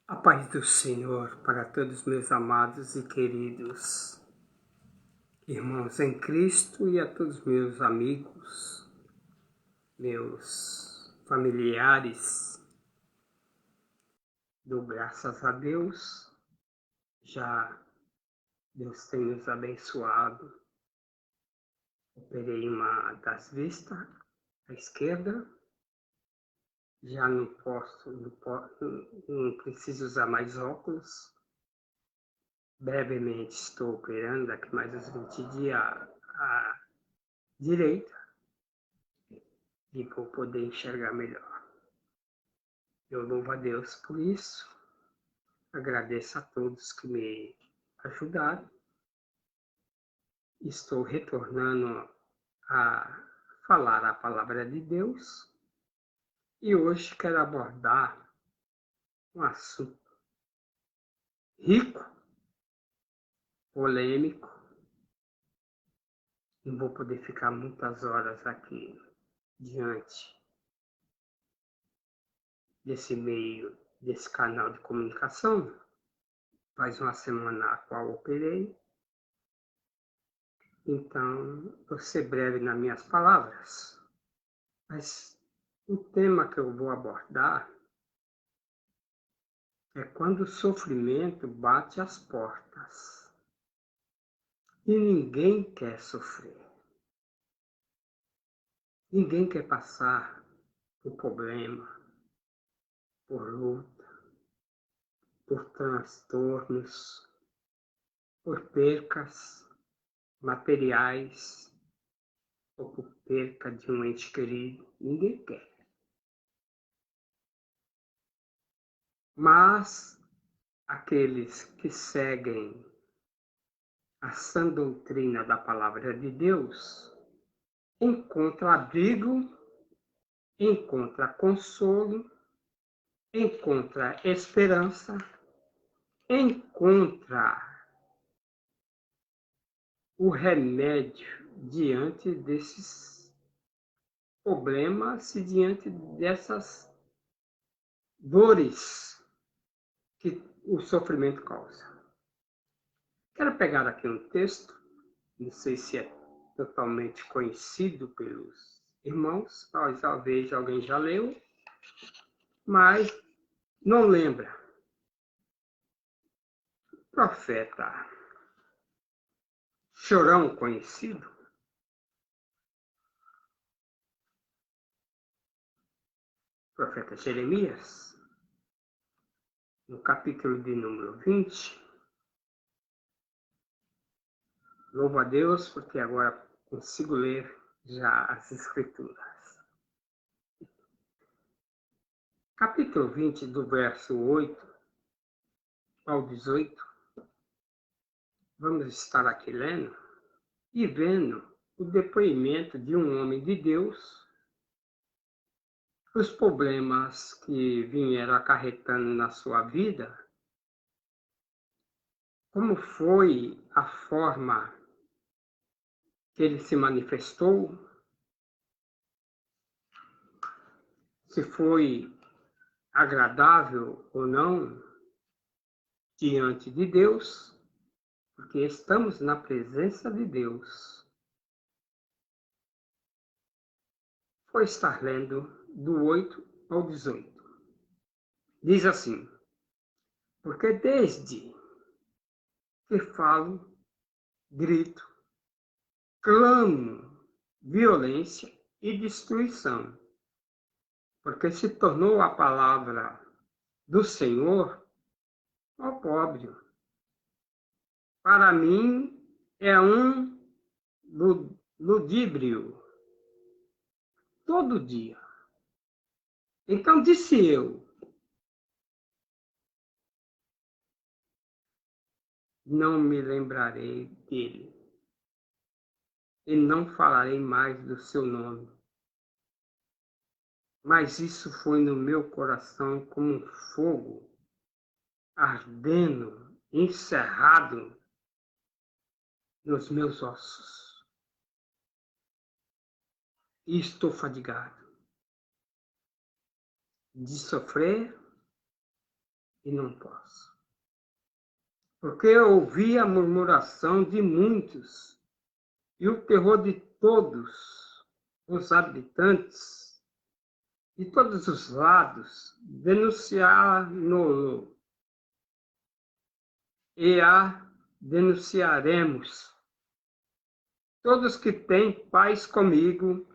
A paz do Senhor para todos meus amados e queridos irmãos em Cristo e a todos meus amigos, meus familiares. Dou graças a Deus, já Deus tem nos abençoado. Operei uma das vistas, à esquerda, já não preciso usar mais óculos. Brevemente estou operando, daqui mais uns 20 dias, a direita, e vou poder enxergar melhor. Eu louvo a Deus por isso, agradeço a todos que me ajudaram. Estou retornando a falar a palavra de Deus e hoje quero abordar um assunto rico, polêmico. Não vou poder ficar muitas horas aqui diante desse meio, desse canal de comunicação. Faz uma semana a qual operei. Então, vou ser breve nas minhas palavras, mas o tema que eu vou abordar é quando o sofrimento bate às portas e ninguém quer sofrer. Ninguém quer passar por problema, por luta, por transtornos, por percas materiais ou por perca de um ente querido. Ninguém quer. Mas aqueles que seguem a sã doutrina da palavra de Deus encontra abrigo, encontra consolo, encontra esperança, encontra o remédio diante desses problemas e diante dessas dores que o sofrimento causa. Quero pegar aqui um texto, não sei se é totalmente conhecido pelos irmãos, talvez alguém já leu, mas não lembra. Profeta chorão conhecido, profeta Jeremias, no capítulo de número 20. Louvo a Deus porque agora consigo ler já as Escrituras. Capítulo 20, do verso 8 ao 18. Vamos estar aqui lendo e vendo o depoimento de um homem de Deus, os problemas que vieram acarretando na sua vida, como foi a forma que ele se manifestou, se foi agradável ou não diante de Deus, porque estamos na presença de Deus. Vou estar lendo do 8 ao 18. Diz assim: porque desde que falo, grito, clamo violência e destruição, porque se tornou a palavra do Senhor opróbrio. Para mim é um ludíbrio todo dia. Então disse eu: não me lembrarei dele, e não falarei mais do seu nome. Mas isso foi no meu coração como um fogo, ardendo, encerrado nos meus ossos. E estou fadigado de sofrer e não posso. Porque eu ouvi a murmuração de muitos e o terror de todos os habitantes de todos os lados denunciar-no e a denunciaremos. Todos que têm paz comigo,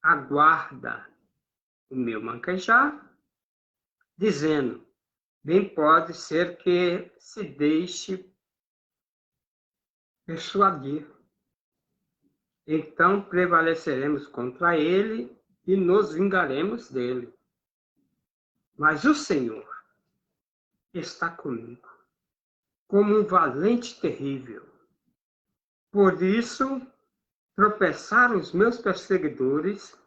aguarda o meu manquejar, dizendo, bem pode ser que se deixe persuadir. Então prevaleceremos contra ele e nos vingaremos dele. Mas o Senhor está comigo, como um valente terrível. Por isso, tropeçaram os meus perseguidores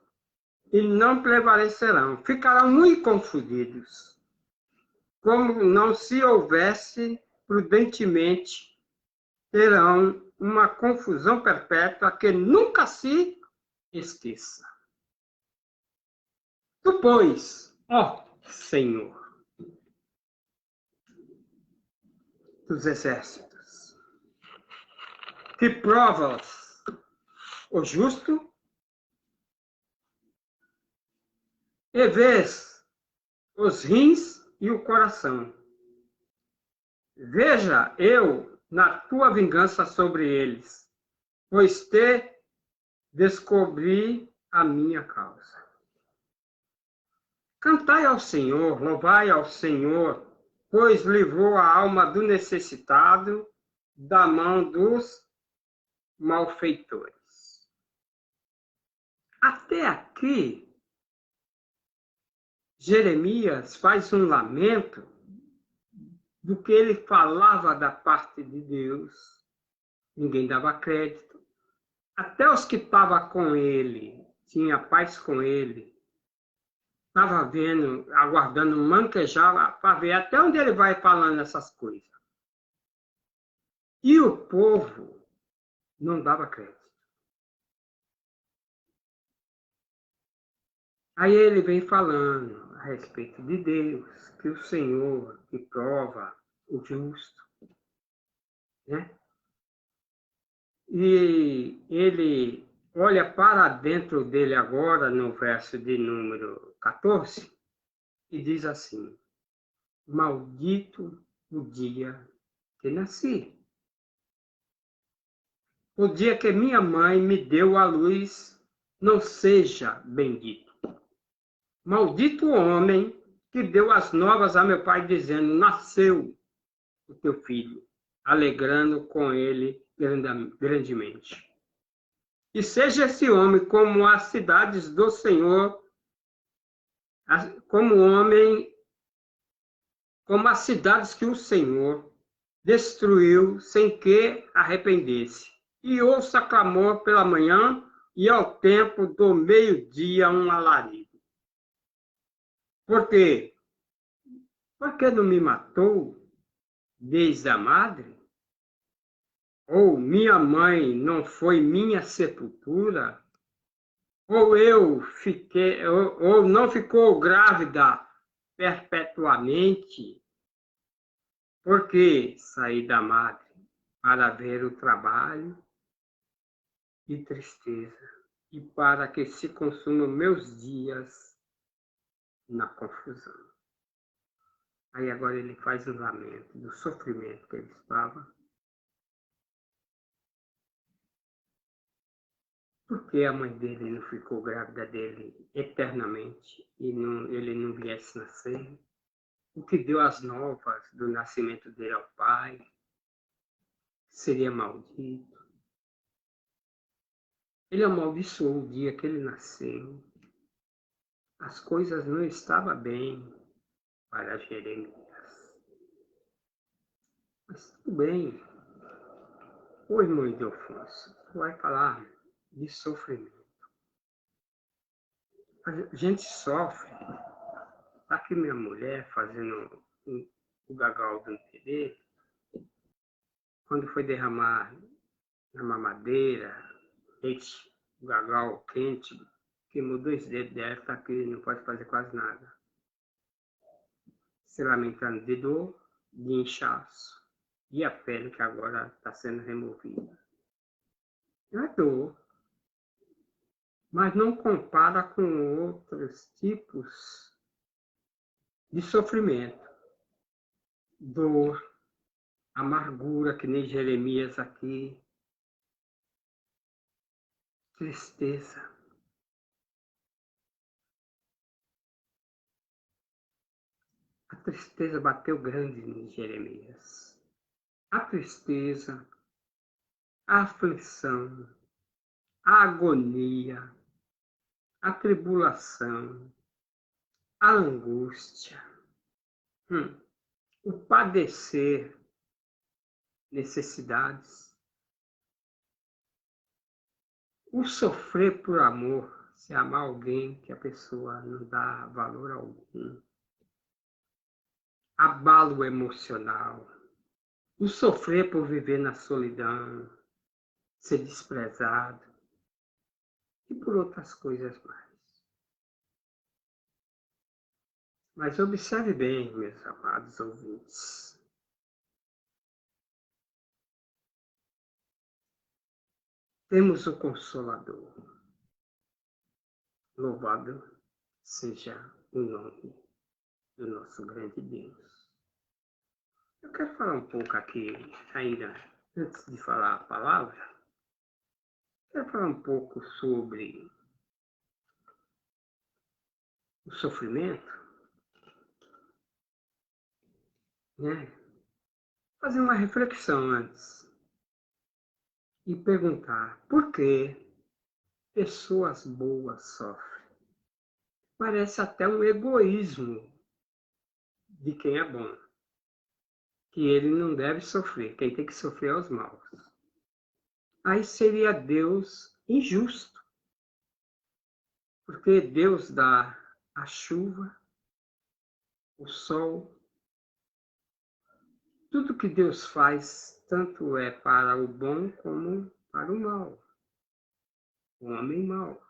e não prevalecerão. Ficarão muito confundidos, como não se houvesse prudentemente, terão uma confusão perpétua que nunca se esqueça. Tu, pois, ó Senhor dos exércitos, que provas o justo e vês os rins e o coração. Veja eu na tua vingança sobre eles, pois te descobri a minha causa. Cantai ao Senhor, louvai ao Senhor, pois livrou a alma do necessitado da mão dos malfeitores. Até aqui, Jeremias faz um lamento do que ele falava da parte de Deus. Ninguém dava crédito. Até os que estavam com ele, tinha paz com ele, estava vendo, aguardando manquejar para ver até onde ele vai falando essas coisas. E o povo não dava crédito. Aí ele vem falando a respeito de Deus, que o Senhor que prova o justo, né? E ele olha para dentro dele agora, no verso de número 14, e diz assim, maldito o dia que nasci. O dia que minha mãe me deu a luz, não seja bendito. Maldito o homem que deu as novas a meu pai, dizendo, nasceu o teu filho, alegrando com ele grandemente. E seja esse homem como as cidades do Senhor, como as cidades que o Senhor destruiu sem que arrependesse. E ouça clamor pela manhã e ao tempo do meio-dia um alarido. Por quê? Porque não me matou desde a madre? Ou minha mãe não foi minha sepultura? Ou não ficou grávida perpetuamente? Porque saí da madre para ver o trabalho e tristeza, e para que se consumam meus dias na confusão. Aí agora ele faz um lamento do sofrimento que ele estava. Por que a mãe dele não ficou grávida dele eternamente e ele não viesse nascer? O que deu as novas do nascimento dele ao pai? Seria maldito. Ele amaldiçoou o dia que ele nasceu. As coisas não estavam bem para Jeremias. Mas tudo bem. Ô irmão Ildefonso, tu vai falar de sofrimento. A gente sofre. Tá aqui minha mulher fazendo o gagal do interesse, quando foi derramar na mamadeira, leite, o gagal quente, queimou 2 dedos dela, tá aqui, não pode fazer quase nada. se lamentando de dor, de inchaço, e a pele que agora está sendo removida. É dor, mas não compara com outros tipos de sofrimento, dor, amargura, que nem Jeremias aqui, tristeza. A tristeza bateu grande em Jeremias. A tristeza, a aflição, a agonia, a tribulação, a angústia, o padecer, necessidades, o sofrer por amor, se amar alguém que a pessoa não dá valor algum, abalo emocional, o sofrer por viver na solidão, ser desprezado e por outras coisas mais. Mas observe bem, meus amados ouvintes. Temos o Consolador. Louvado seja o nome do nosso grande Deus. Eu quero falar um pouco aqui, ainda antes de falar a palavra, quero falar um pouco sobre o sofrimento, né? Fazer uma reflexão antes e perguntar por que pessoas boas sofrem. Parece até um egoísmo de quem é bom, que ele não deve sofrer, quem tem que sofrer é os maus. Aí seria Deus injusto, porque Deus dá a chuva, o sol, tudo que Deus faz, tanto é para o bom como para o mal, o homem mau.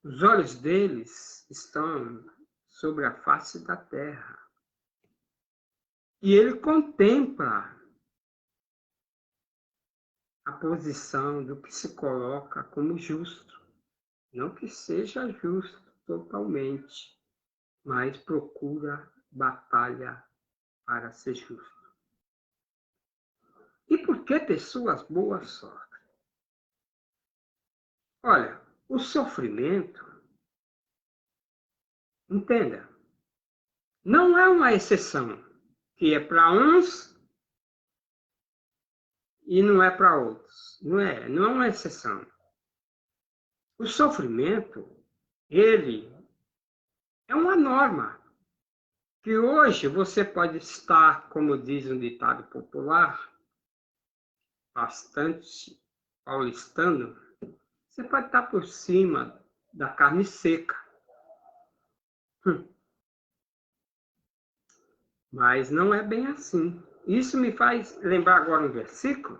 Os olhos deles estão sobre a face da terra. E ele contempla a posição do que se coloca como justo. Não que seja justo totalmente, mas procura batalha para ser justo. E por que pessoas boas sofrem? Olha, o sofrimento, entenda, não é uma exceção, que é para uns e não é para outros. Não é uma exceção. O sofrimento, ele é uma norma. Que hoje você pode estar, como diz um ditado popular, bastante paulistano, você pode estar por cima da carne seca. Mas não é bem assim. Isso me faz lembrar agora um versículo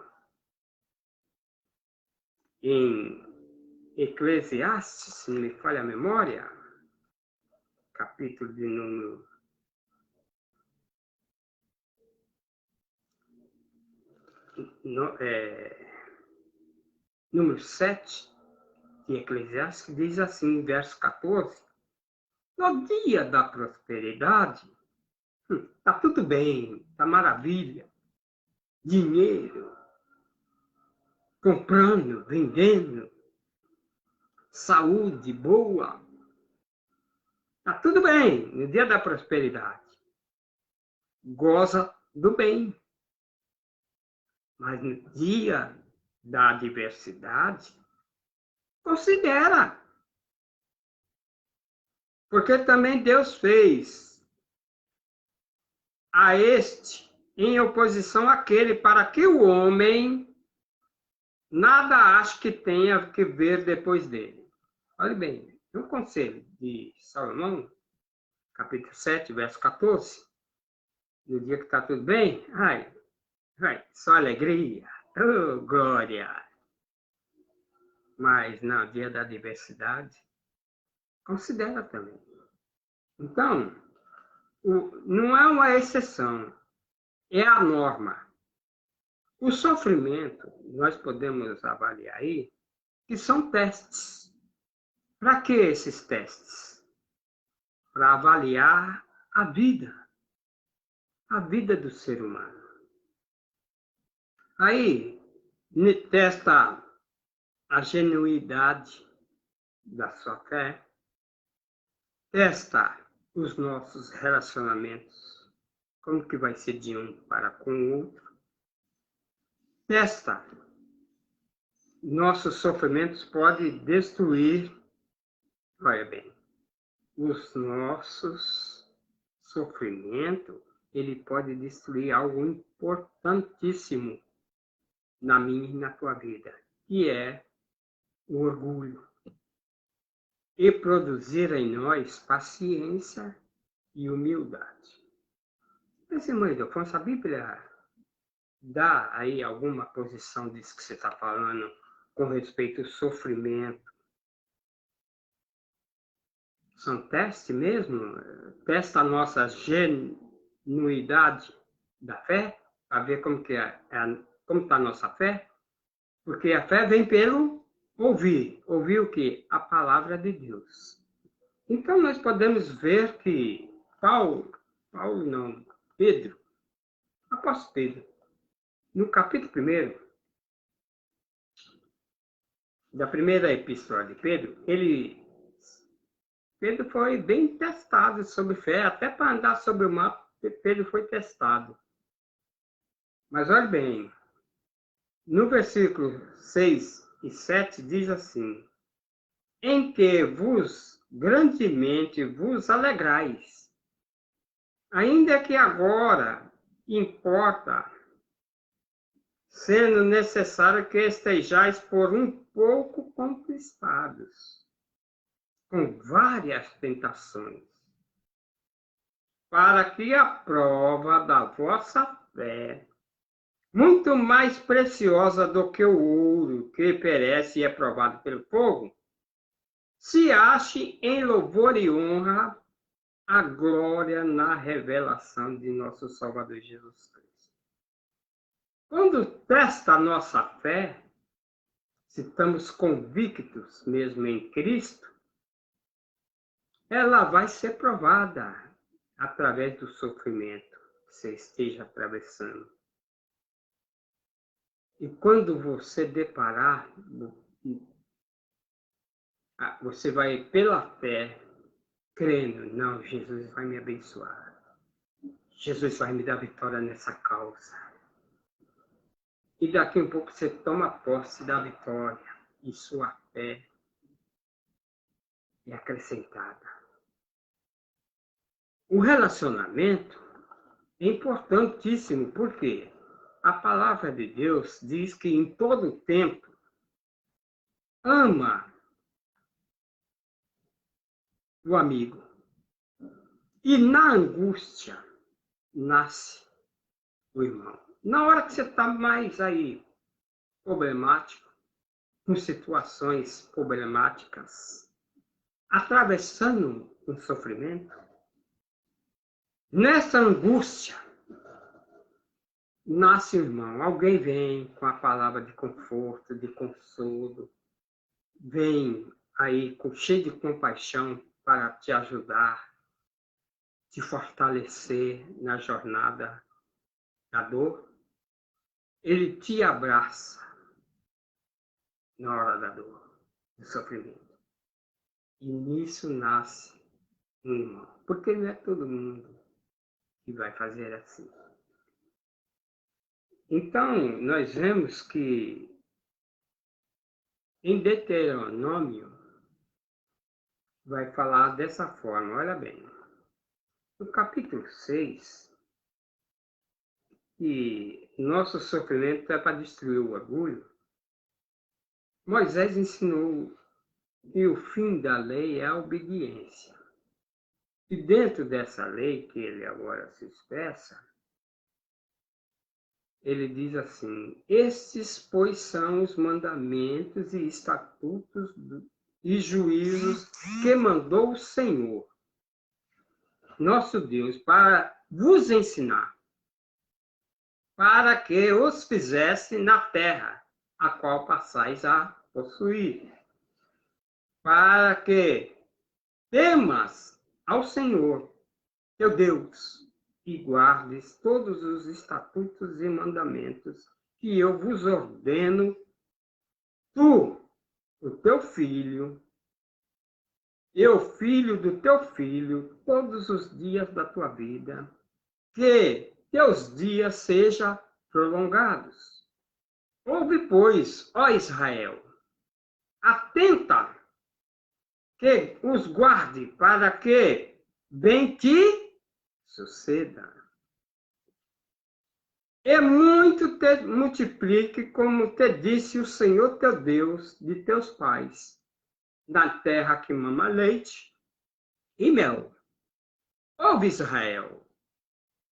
em Eclesiastes, se não me falha a memória, capítulo de número 7 de Eclesiastes, que diz assim, verso 14, no dia da prosperidade, tá tudo bem, tá maravilha, dinheiro, comprando, vendendo, saúde boa, tá tudo bem no dia da prosperidade. Goza do bem. Mas no dia da adversidade, considera. Porque também Deus fez a este em oposição àquele, para que o homem nada ache que tenha que ver depois dele. Olha bem, no conselho de Salomão, capítulo 7, verso 14, no dia que está tudo bem, só alegria, oh, glória. Mas no dia da adversidade, considera também. Então, não é uma exceção, é a norma. O sofrimento, nós podemos avaliar aí, que são testes. Para que esses testes? Para avaliar a vida do ser humano. Aí, testa a genuidade da sua fé, testa os nossos relacionamentos, como que vai ser de um para com o outro, testa. Nossos sofrimentos podem destruir, olha bem, os nossos sofrimentos, ele pode destruir algo importantíssimo na minha e na tua vida, que é o orgulho. E produzir em nós paciência e humildade. Mas, irmão Ildefonso, a Bíblia dá aí alguma posição disso que você está falando com respeito ao sofrimento? São testes mesmo? Testa a nossa genuidade da fé, para ver como está a nossa fé? Porque a fé vem pelo ouvir. Ouvir o quê? A palavra de Deus. Então, nós podemos ver que Pedro, apóstolo Pedro, no capítulo 1 da primeira epístola de Pedro, Pedro foi bem testado sobre fé, até para andar sobre o mar, Pedro foi testado. Mas olha bem, no versículo 6 e 7 diz assim: em que grandemente vos alegrais, ainda que agora importa, sendo necessário que estejais por um pouco conquistados, com várias tentações, para que a prova da vossa fé, muito mais preciosa do que o ouro que perece e é provado pelo fogo, se ache em louvor e honra a glória na revelação de nosso Salvador Jesus Cristo. Quando testa a nossa fé, se estamos convictos mesmo em Cristo, ela vai ser provada através do sofrimento que você esteja atravessando. E quando você deparar, você vai pela fé, crendo, não, Jesus vai me abençoar. Jesus vai me dar vitória nessa causa. E daqui a um pouco você toma posse da vitória e sua fé é acrescentada. O relacionamento é importantíssimo, porque a palavra de Deus diz que em todo tempo ama o amigo. E na angústia nasce o irmão. Na hora que você está mais aí problemático, com situações problemáticas, atravessando um sofrimento, nessa angústia nasce o irmão. Alguém vem com a palavra de conforto, de consolo, vem aí cheio de compaixão para te ajudar, te fortalecer na jornada da dor. Ele te abraça na hora da dor, do sofrimento. E nisso nasce um irmão. Porque não é todo mundo que vai fazer assim. Então, nós vemos que em Deuteronômio vai falar dessa forma, olha bem. No capítulo 6, que nosso sofrimento é para destruir o orgulho, Moisés ensinou que o fim da lei é a obediência. E dentro dessa lei que ele agora se expressa, ele diz assim: estes, pois, são os mandamentos e estatutos e juízos que mandou o Senhor. nosso Deus, para vos ensinar, para que os fizesse na terra, a qual passais a possuir, para que temas ao Senhor, teu Deus, e guardes todos os estatutos e mandamentos que eu vos ordeno, tu, o teu filho, e o filho do teu filho, todos os dias da tua vida, que teus dias sejam prolongados. Ouve, pois, ó Israel, atenta, que os guarde, para que bem te suceda. E muito te multiplique, como te disse o Senhor teu Deus de teus pais, na terra que mama leite e mel. Ouve, Israel,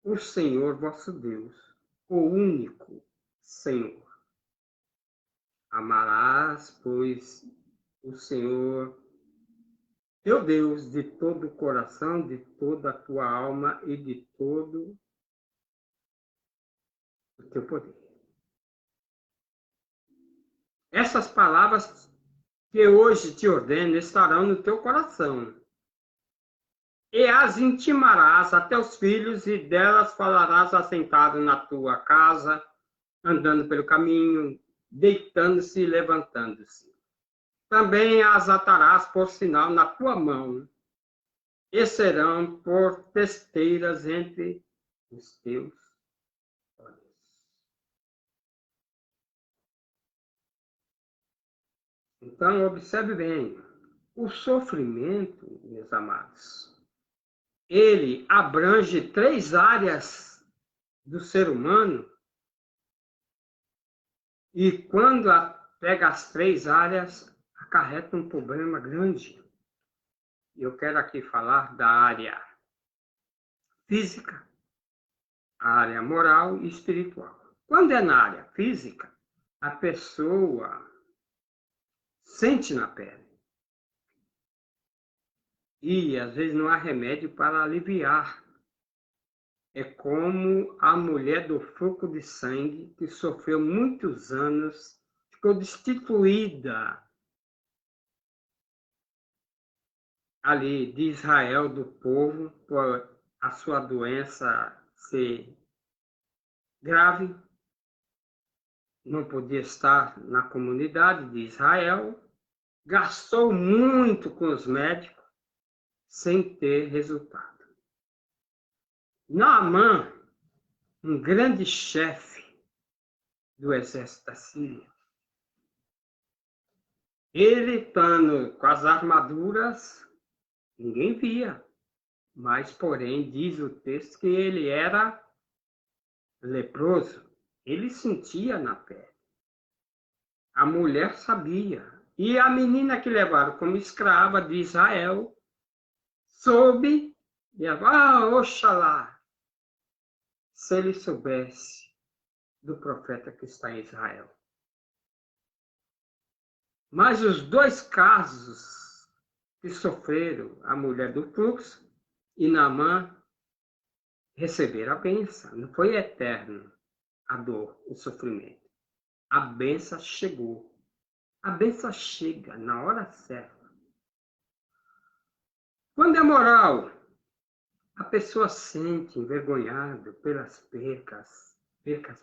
o Senhor vosso Deus, o único Senhor. Amarás, pois, o Senhor teu Deus de todo o coração, de toda a tua alma e de todo o teu poder. Essas palavras que hoje te ordeno estarão no teu coração. E as intimarás a teus filhos, e delas falarás assentado na tua casa, andando pelo caminho, deitando-se e levantando-se. Também as atarás por sinal na tua mão, e serão por testeiras entre os teus olhos. Então, observe bem, o sofrimento, meus amados, ele abrange 3 áreas do ser humano, e quando pega as 3 áreas, acarreta um problema grande. Eu quero aqui falar da área física, a área moral e espiritual. Quando é na área física, a pessoa sente na pele. E às vezes não há remédio para aliviar. É como a mulher do fluxo de sangue, que sofreu muitos anos, ficou destituída ali de Israel, do povo, por a sua doença ser grave, não podia estar na comunidade de Israel, gastou muito com os médicos, sem ter resultado. Naamã, um grande chefe do exército da Síria, ele estando com as armaduras, ninguém via, mas porém diz o texto que ele era leproso, ele sentia na pele. A mulher sabia, e a menina que levaram como escrava de Israel soube, e oxalá, se ele soubesse do profeta que está em Israel. Mas os 2 casos que sofreram, a mulher do fluxo e Naamã, receberam a bênção. Não foi eterno a dor, o sofrimento. A bênção chegou. A bênção chega na hora certa. Quando é moral, a pessoa sente envergonhada pelas percas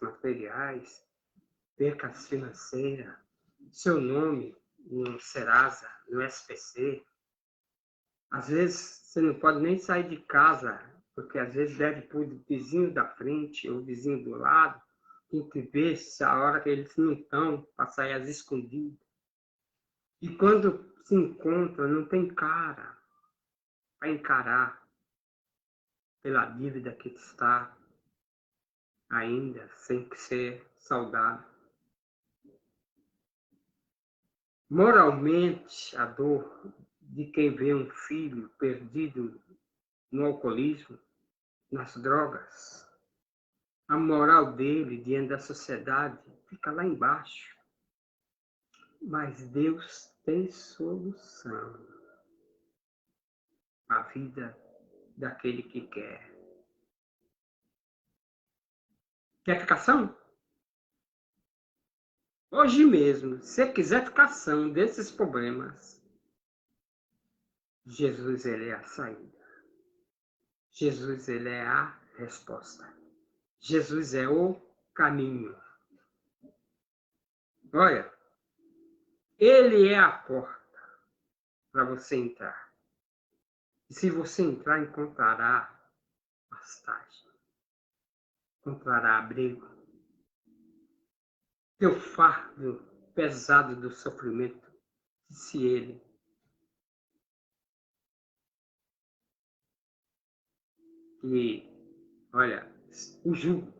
materiais, percas financeiras, seu nome no Serasa, no SPC. Às vezes você não pode nem sair de casa, porque às vezes deve para o vizinho da frente ou vizinho do lado, tem que ver se a hora que eles não estão para sair às escondidas. E quando se encontra, não tem cara para encarar pela dívida que está ainda sem ser saldada. Moralmente, a dor de quem vê um filho perdido no alcoolismo, nas drogas, a moral dele diante da sociedade fica lá embaixo. Mas Deus tem solução. A vida daquele que quer. Quer ficar são? Hoje mesmo, se você quiser ficar são desses problemas, Jesus, ele é a saída. Jesus, ele é a resposta. Jesus é o caminho. Olha, ele é a porta para você entrar. E se você entrar, encontrará pastagem, encontrará abrigo. Teu fardo pesado do sofrimento, disse ele. E, olha, o jugo.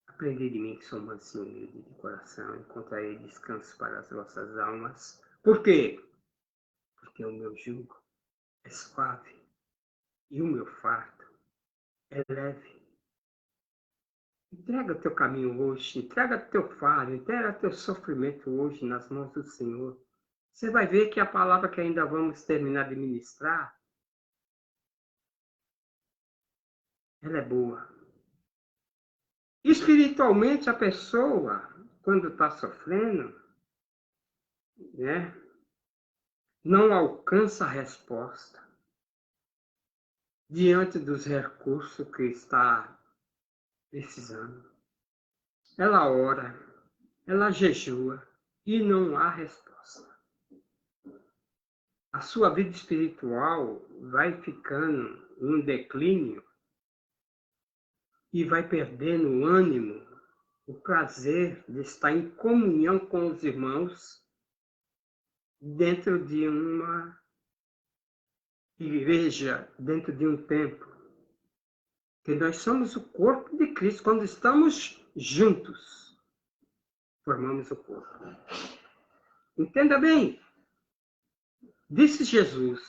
Aprendei de mim que sou manso e humilde de coração, encontrarei descanso para as vossas almas. Por quê? Porque o meu jugo é suave e o meu fardo é leve. Entrega teu caminho hoje, entrega teu fardo, entrega teu sofrimento hoje nas mãos do Senhor. Você vai ver que a palavra que ainda vamos terminar de ministrar, ela é boa. Espiritualmente, a pessoa, quando está sofrendo, né, não alcança a resposta diante dos recursos que está precisando. Ela ora, ela jejua e não há resposta. A sua vida espiritual vai ficando em um declínio e vai perdendo o ânimo, o prazer de estar em comunhão com os irmãos dentro de uma igreja, dentro de um templo. Que nós somos o corpo de Cristo. Quando estamos juntos, formamos o corpo. Entenda bem. Disse Jesus,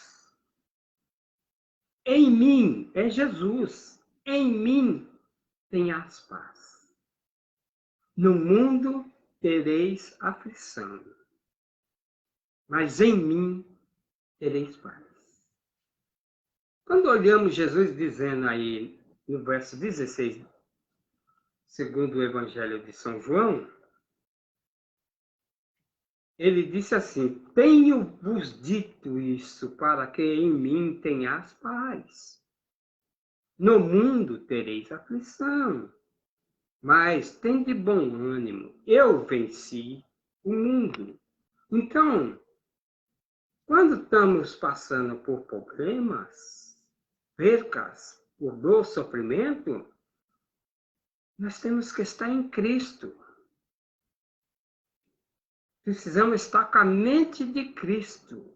em mim, é Jesus, em mim tenhas paz. No mundo tereis aflição, mas em mim tereis paz. Quando olhamos Jesus dizendo aí no verso 16, segundo o Evangelho de São João, ele disse assim: tenho-vos dito isso para que em mim tenhas paz. No mundo tereis aflição, mas tende bom ânimo, eu venci o mundo. Então, quando estamos passando por problemas, percas, por dor, sofrimento, nós temos que estar em Cristo. Precisamos estar com a mente de Cristo.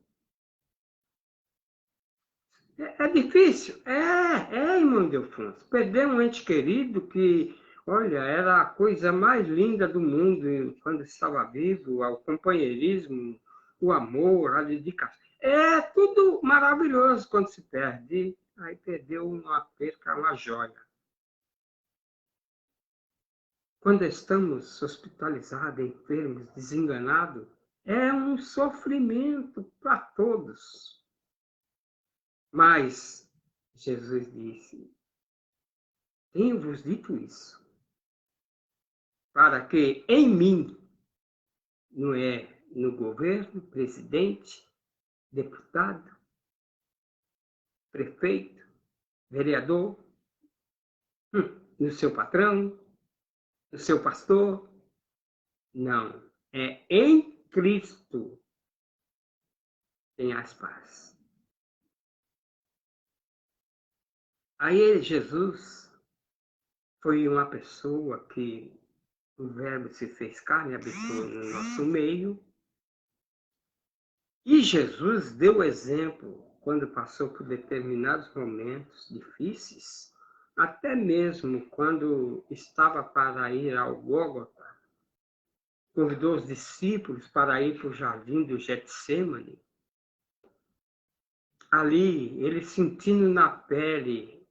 É difícil? Irmão Delfonso. Perder um ente querido que, olha, era a coisa mais linda do mundo quando estava vivo, o companheirismo, o amor, a dedicação. É tudo maravilhoso quando se perde. Aí perdeu uma perca, uma joia. Quando estamos hospitalizados, enfermos, desenganados, é um sofrimento para todos. Mas Jesus disse: tenho-vos dito isso, para que em mim, não é no governo, presidente, deputado, prefeito, vereador, no seu patrão, no seu pastor, não. É em Cristo tem as paz. Aí Jesus foi uma pessoa que o Verbo se fez carne, habitou no nosso meio. E Jesus deu exemplo quando passou por determinados momentos difíceis, até mesmo quando estava para ir ao Gólgota, convidou os discípulos para ir para o jardim do Getsêmani. Ali, ele sentindo na pele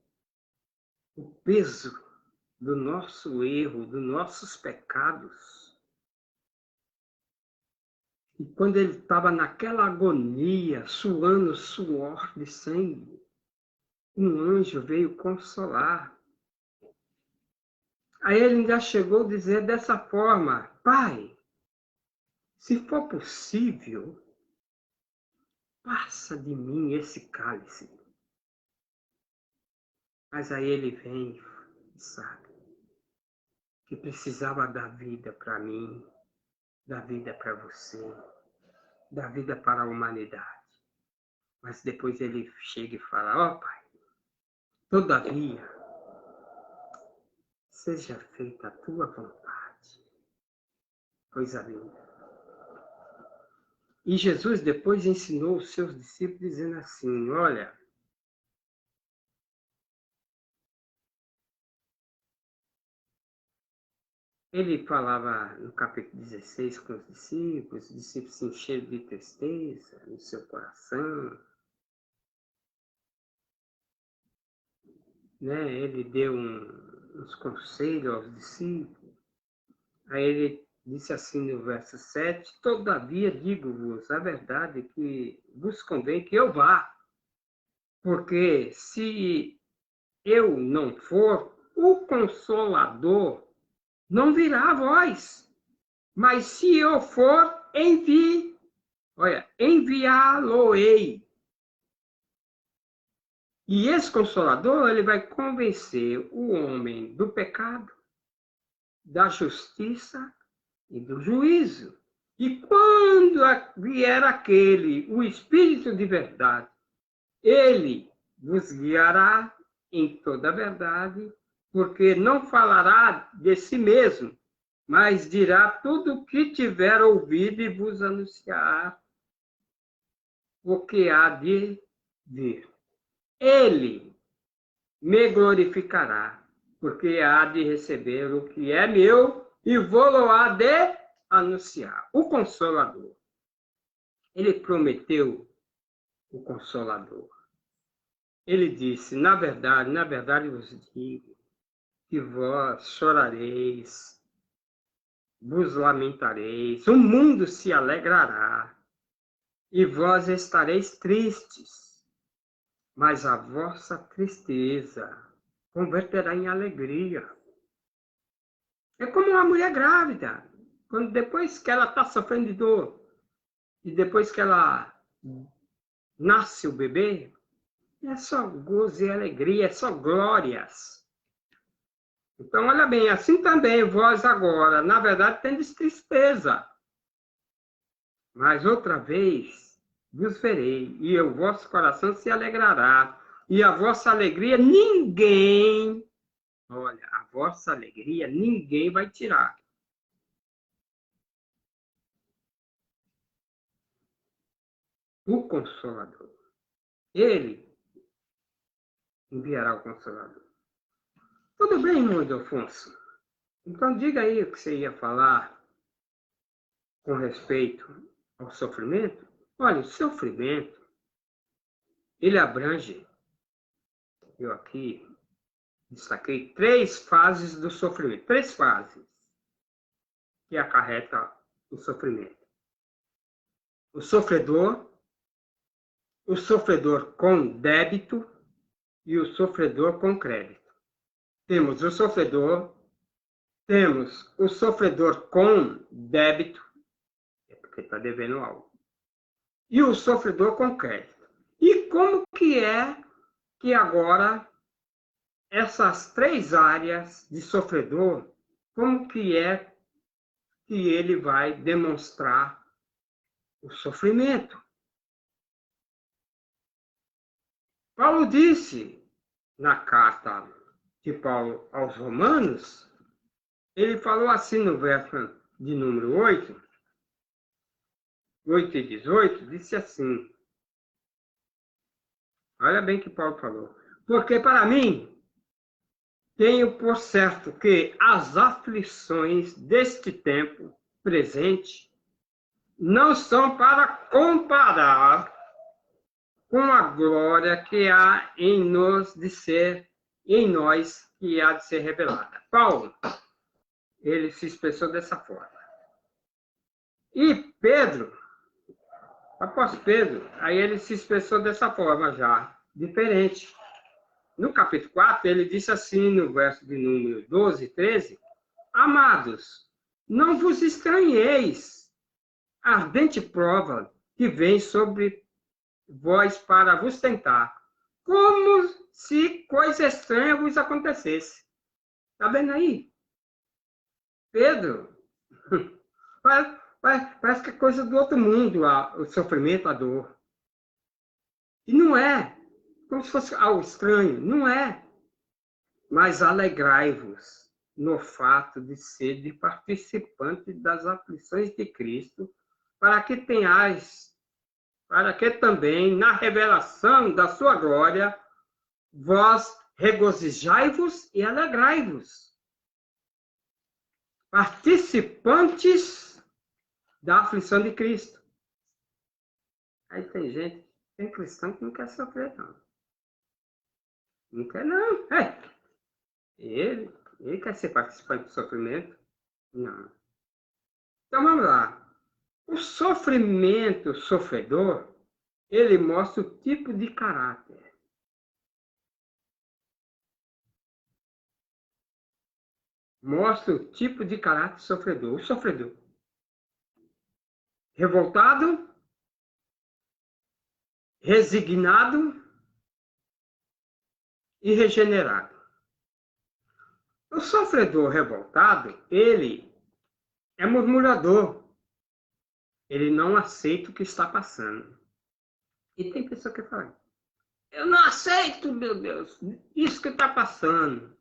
o peso do nosso erro, dos nossos pecados. E quando ele estava naquela agonia, suando suor de sangue, um anjo veio consolar. Aí ele ainda chegou a dizer dessa forma: Pai, se for possível, passa de mim esse cálice. Mas aí ele vem e sabe que precisava dar vida para mim, dar vida para você, dar vida para a humanidade. Mas depois ele chega e fala: ó Pai, todavia, seja feita a tua vontade. Coisa linda. E Jesus depois ensinou os seus discípulos dizendo assim: olha, ele falava no capítulo 16 com os discípulos se encheram de tristeza no seu coração. Né? Ele deu uns conselhos aos discípulos. Aí ele disse assim no verso 7, todavia digo-vos a verdade que vos convém que eu vá, porque se eu não for, o Consolador não virá a vós. Mas se eu for, enviá-lo-ei. E esse Consolador, ele vai convencer o homem do pecado, da justiça e do juízo. E quando vier aquele, o Espírito de verdade, ele vos guiará em toda a verdade, porque não falará de si mesmo, mas dirá tudo o que tiver ouvido e vos anunciará o que há de vir. Ele me glorificará, porque há de receber o que é meu e vou-lo-á de anunciar. O Consolador. Ele prometeu o Consolador. Ele disse: na verdade vos digo, que vós chorareis, vos lamentareis, o mundo se alegrará, e vós estareis tristes, mas a vossa tristeza converterá em alegria. É como uma mulher grávida, quando depois que ela está sofrendo de dor, e depois que ela nasce o bebê, é só gozo e alegria, é só glórias. Então, olha bem, assim também vós agora, na verdade, tendes tristeza. Mas outra vez vos verei, e o vosso coração se alegrará, e a vossa alegria ninguém, olha, a vossa alegria ninguém vai tirar. O Consolador. Ele enviará o Consolador. Tudo bem, irmão Afonso? Então diga aí o que você ia falar com respeito ao sofrimento. Olha, o sofrimento, ele abrange, eu aqui destaquei 3 fases do sofrimento, 3 fases que acarreta o sofrimento. O sofredor com débito e o sofredor com crédito. Temos o sofredor com débito, é porque está devendo algo, e o sofredor com crédito. E como que é que agora essas 3 áreas de sofredor, como que é que ele vai demonstrar o sofrimento? Paulo disse na carta de Paulo aos Romanos, ele falou assim no verso de número 8 e 18, disse assim, olha bem que Paulo falou, porque para mim tenho por certo que as aflições deste tempo presente não são para comparar com a glória que há em nós que há de ser revelada. Paulo, ele se expressou dessa forma. E Pedro, Apóstolo Pedro, aí ele se expressou dessa forma já, diferente. No capítulo 4, ele disse assim, no verso de número 12 e 13, amados, não vos estranheis a ardente prova que vem sobre vós para vos tentar, como se coisa estranha vos acontecesse. Está vendo aí? Pedro, parece que é coisa do outro mundo, o sofrimento, a dor. E não é, como se fosse algo estranho, não é. Mas alegrai-vos no fato de ser participante das aflições de Cristo, para que tenhais, para que também, na revelação da sua glória, vós regozijai-vos e alegrai-vos. Participantes da aflição de Cristo. Aí tem cristão que não quer sofrer, não. Não quer, não. Ele quer ser participante do sofrimento? Não. Então vamos lá. O sofrimento sofredor, ele mostra o tipo de caráter. Mostra o tipo de caráter sofredor. O sofredor. Revoltado, resignado e regenerado. O sofredor revoltado, ele é murmurador. Ele não aceita o que está passando. E tem pessoa que fala, eu não aceito, meu Deus, isso que está passando.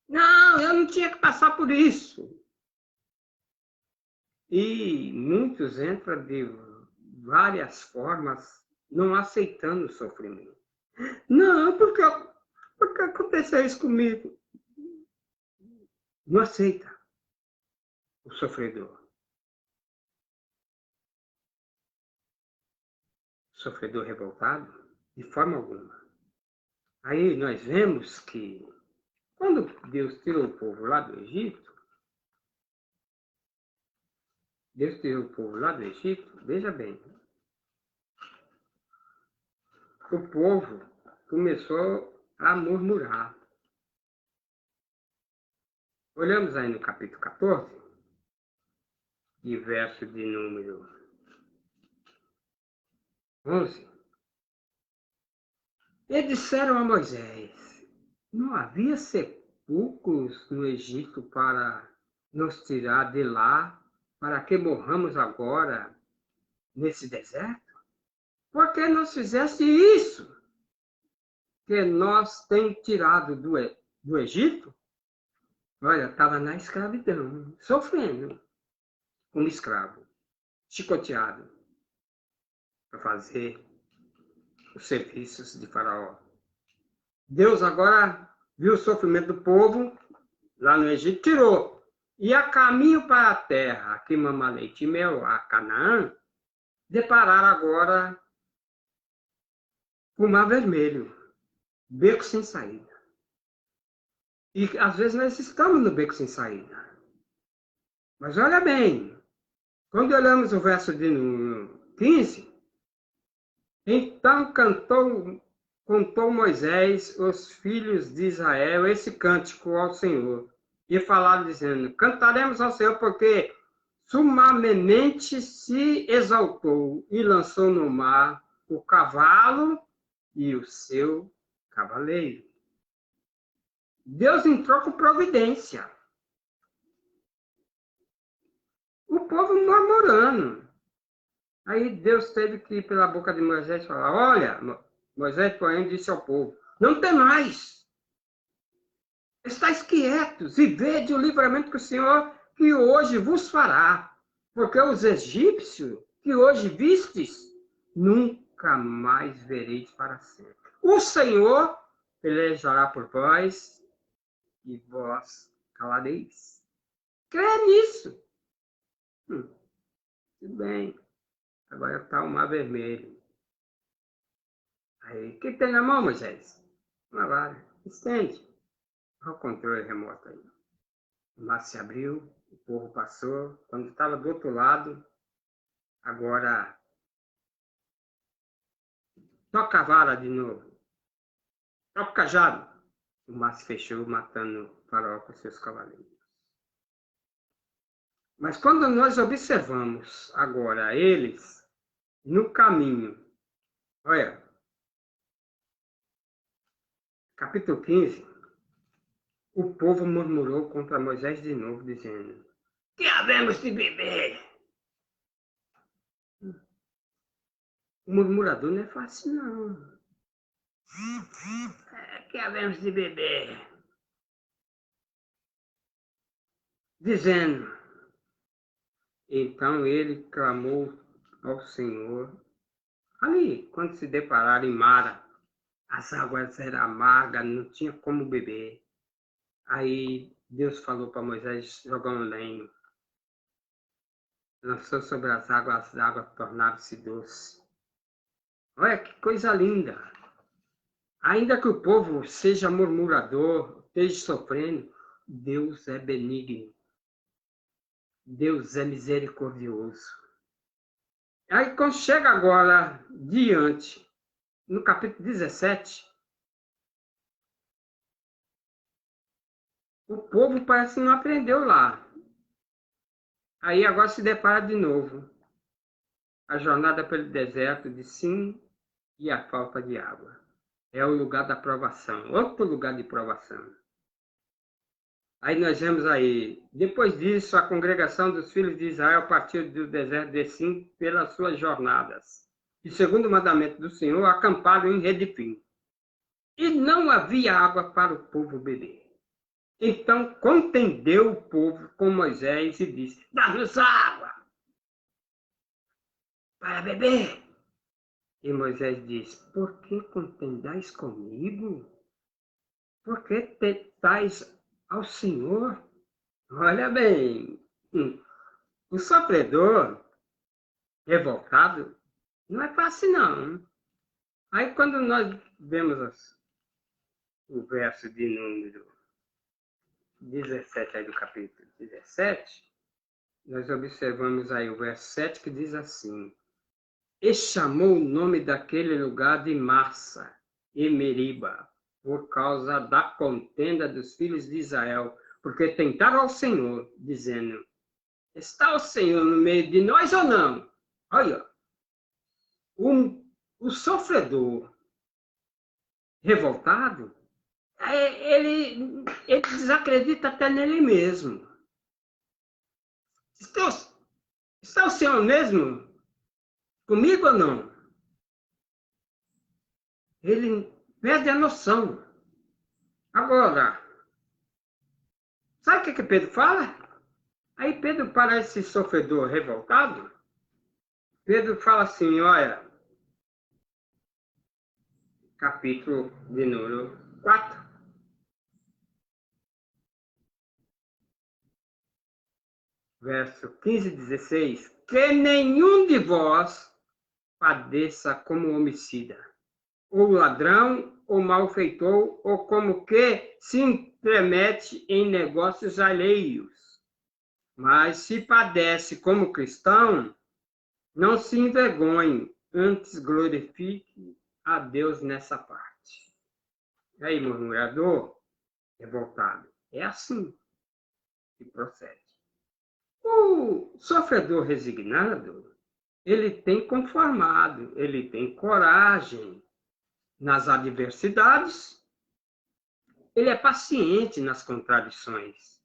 Não, eu não tinha que passar por isso. E muitos entram de várias formas, não aceitando o sofrimento. Não, porque aconteceu isso comigo. Não aceita o sofredor. O sofredor revoltado, de forma alguma. Aí nós vemos que, quando Deus tirou o povo lá do Egito, veja bem, o povo começou a murmurar. Olhamos aí no capítulo 14, e verso de número 11. E disseram a Moisés, não havia sepulcros no Egito para nos tirar de lá, para que morramos agora nesse deserto? Por que nos fizeste isso? Que nós tem tirado do Egito? Olha, estava na escravidão, sofrendo como escravo, chicoteado, para fazer os serviços de Faraó. Deus agora viu o sofrimento do povo lá no Egito, tirou. E a caminho para a terra, que mama leite e mel, a Canaã, depararam agora com o Mar Vermelho, beco sem saída. E às vezes nós estamos no beco sem saída. Mas olha bem, quando olhamos o verso de 15, então contou Moisés os filhos de Israel esse cântico ao Senhor. E falaram dizendo, cantaremos ao Senhor porque sumamente se exaltou e lançou no mar o cavalo e o seu cavaleiro. Deus entrou com providência. O povo murmurando. Aí Deus teve que ir pela boca de Moisés falar, olha, Moisés, porém, disse ao povo, não tem mais. Estais quietos e vede o livramento que o Senhor que hoje vos fará. Porque os egípcios que hoje vistes, nunca mais vereis para sempre. O Senhor pelejará por vós e vós calareis. Crê nisso. Tudo bem. Agora está o Mar Vermelho. Aí, o que tem na mão, Moisés? Uma vara. Estende. Olha o controle remoto aí. O mar se abriu, o povo passou. Quando estava do outro lado, agora Toca a vara de novo. Toca o cajado. O mar se fechou, matando o Faraó com seus cavaleiros. Mas quando nós observamos agora eles no caminho, olha, capítulo 15, o povo murmurou contra Moisés de novo, dizendo: que havemos de beber? O murmurador não é fácil, não. Que havemos de beber? Dizendo. Então ele clamou ao Senhor. Ali, quando se depararam em Mara, as águas eram amargas, não tinha como beber. Aí Deus falou para Moisés jogar um lenho. Lançou sobre as águas tornaram-se doces. Olha que coisa linda! Ainda que o povo seja murmurador, esteja sofrendo, Deus é benigno. Deus é misericordioso. Aí quando chega agora diante, no capítulo 17, o povo parece que não aprendeu lá. Aí agora se depara de novo. A jornada pelo deserto de Sim e a falta de água. É o lugar da provação, outro lugar de provação. Aí nós vemos aí, depois disso, a congregação dos filhos de Israel partiu do deserto de Sim pelas suas jornadas. E segundo o mandamento do Senhor, acamparam em Redifim. E não havia água para o povo beber. Então contendeu o povo com Moisés e disse: dá-nos água para beber. E Moisés disse: por que contendais comigo? Por que tentais ao Senhor? Olha bem, o sofredor revoltado não é fácil, não. Aí quando nós vemos o verso de número 17 aí do capítulo 17, nós observamos aí o verso 7 que diz assim: e chamou o nome daquele lugar de Massa e Meriba, por causa da contenda dos filhos de Israel, porque tentaram ao Senhor, dizendo: está o Senhor no meio de nós ou não? Olha, o sofredor revoltado, ele desacredita até nele mesmo. Está o Senhor mesmo comigo ou não? Ele perde a noção. Agora, sabe o que Pedro fala? Aí Pedro, para esse sofredor revoltado, Pedro fala assim, olha, capítulo de número 4, verso 15 e 16, que nenhum de vós padeça como homicida, ou ladrão, ou malfeitor, ou como que se intromete em negócios alheios. Mas se padece como cristão, não se envergonhe, antes glorifique a Deus nessa parte. E aí, murmurador, revoltado, é assim que procede. O sofredor resignado, ele tem conformado, ele tem coragem nas adversidades, ele é paciente nas contradições.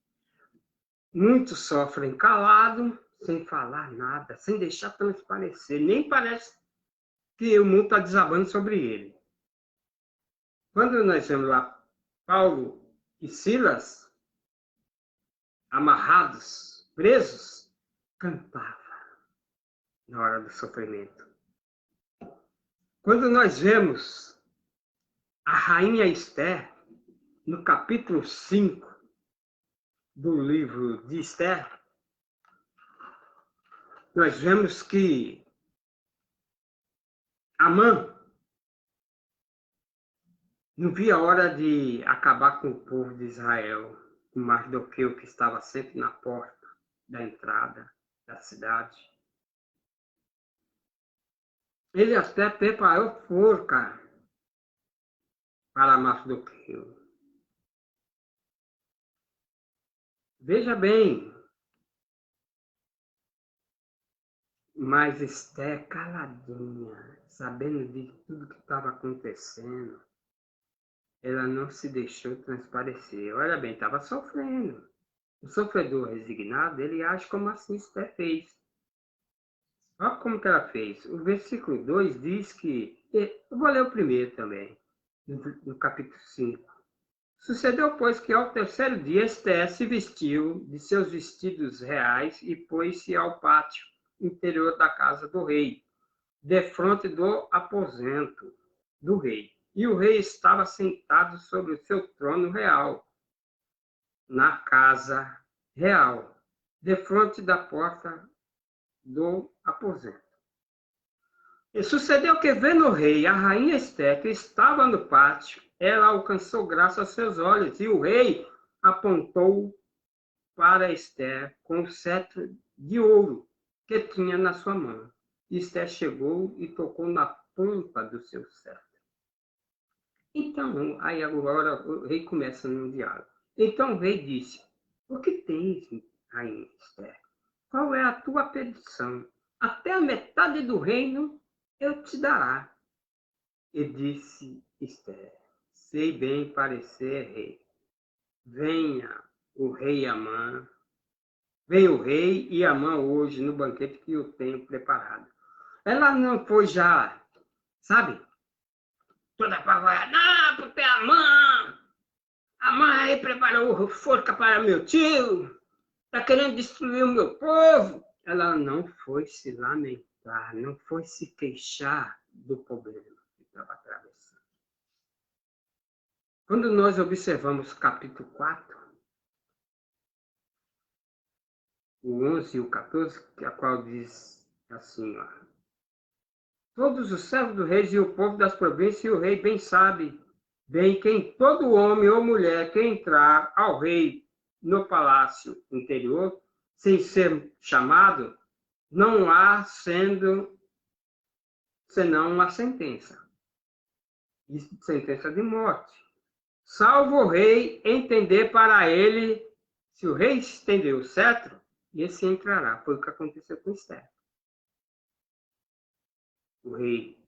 Muitos sofrem calado, sem falar nada, sem deixar transparecer, nem parece que o mundo está desabando sobre ele. Quando nós vemos lá Paulo e Silas amarrados, presos, cantava na hora do sofrimento. Quando nós vemos a rainha Esther, no capítulo 5 do livro de Esther, nós vemos que Amã não via a hora de acabar com o povo de Israel, com Mardoqueu, que estava sempre na porta da entrada da cidade. Ele até preparou forca para Mardoqueu. Veja bem, mas Esther caladinha, sabendo de tudo que estava acontecendo, ela não se deixou transparecer. Olha bem, estava sofrendo. O sofredor resignado, ele age como assim Esther fez. Olha como que ela fez. O versículo 2 diz que... Eu vou ler o primeiro também, no capítulo 5. Sucedeu, pois, que ao terceiro dia Esther se vestiu de seus vestidos reais e pôs-se ao pátio interior da casa do rei, defronte do aposento do rei. E o rei estava sentado sobre o seu trono real, na casa real, defronte da porta do aposento. E sucedeu que, vendo o rei a rainha Esther, que estava no pátio, ela alcançou graça aos seus olhos, e o rei apontou para Esther com o cetro de ouro que tinha na sua mão. E Esther chegou e tocou na ponta do seu cetro. Então, aí agora o rei começa no diálogo. Então o rei disse: o que tens, rainha Esther? Qual é a tua petição? Até a metade do reino eu te dará. E disse Esther: sei bem parecer, rei. Venha o rei Amã. Venha o rei e Amã hoje no banquete que eu tenho preparado. Ela não foi já, sabe, toda apavorada. Não, porque Amã aí preparou forca para meu tio. Está querendo destruir o meu povo. Ela não foi se lamentar, não foi se queixar do problema que estava atravessando. Quando nós observamos o capítulo 4, o 11 e o 14, a qual diz assim, ó, todos os servos do rei e o povo das províncias, e o rei bem sabe, bem que em todo homem ou mulher que entrar ao rei no palácio interior, sem ser chamado, não há sendo senão uma sentença de morte. Salvo o rei entender para ele, se o rei estender o cetro, esse entrará. Foi o que aconteceu com Esther. O rei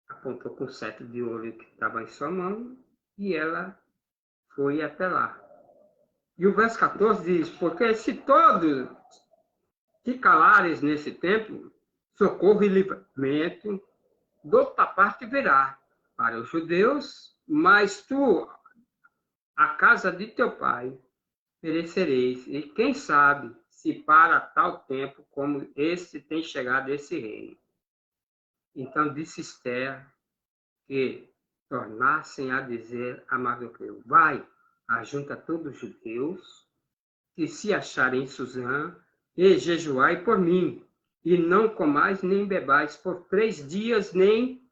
apontou com o cetro de ouro que estava em sua mão e ela foi até lá. E o verso 14 diz: porque se todos te calares nesse tempo, socorro e livramento de outra parte virá para os judeus, mas tu, a casa de teu pai, perecereis. E quem sabe se para tal tempo como esse tem chegado esse reino. Então disse Esther que tornassem a dizer a Mardoqueu: vai, ajunta todos os judeus que se acharem em Suzã e jejuai por mim, e não comais nem bebais por 3 dias nem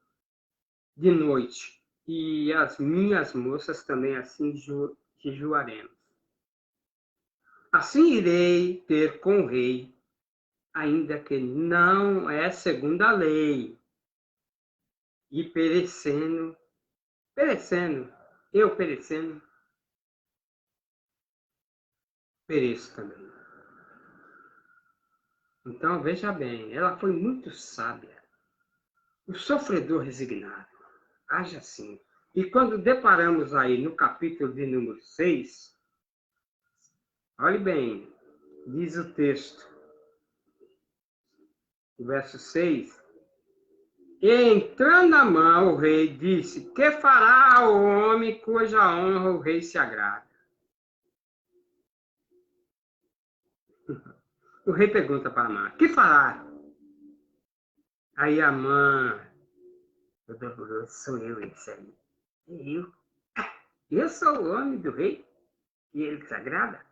de noite. E as minhas moças também assim jejuaremos. Assim irei ter com o rei, ainda que não é segundo a lei, e perecendo, eu perecendo, pereço também. Então, veja bem, ela foi muito sábia. O sofredor resignado, age assim. E quando deparamos aí no capítulo de número 6, olhe bem, diz o texto, o verso 6, e entrando a mão, o rei disse: que fará o homem cuja honra o rei se agrada? O rei pergunta para Amã: que fará? Aí Amã, sou eu esse aí. Eu sou o homem do rei e ele se agrada?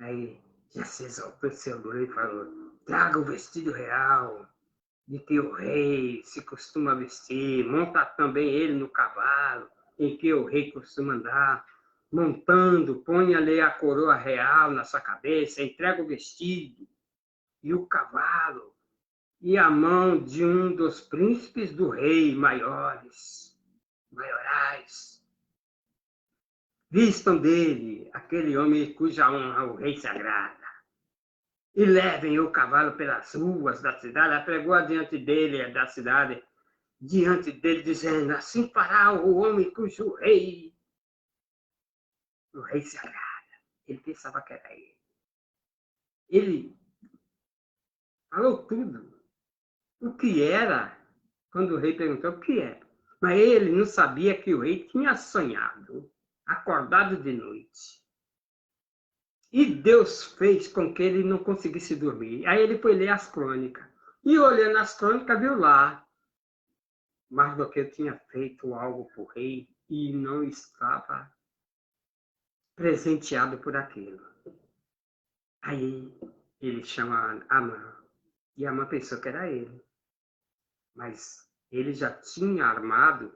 Aí já se exaltou seu rei e falou: traga o vestido real de que o rei se costuma vestir, monta também ele no cavalo em que o rei costuma andar, montando, ponha-lhe a coroa real na sua cabeça, entrega o vestido e o cavalo e a mão de um dos príncipes do rei maiorais. Vistam dele aquele homem cuja honra o rei se agrada. E levem o cavalo pelas ruas da cidade, apregou adiante dele, da cidade, diante dele, dizendo, assim fará o homem cujo o rei se agrada. Ele pensava que era ele. Ele falou tudo. O que era, quando o rei perguntou o que era. Mas ele não sabia que o rei tinha sonhado, acordado de noite. E Deus fez com que ele não conseguisse dormir. Aí ele foi ler as crônicas. E olhando as crônicas, viu lá. Mardoqueu tinha feito algo para o rei e não estava presenteado por aquilo. Aí ele chama Amã. E Amã pensou que era ele. Mas ele já tinha armado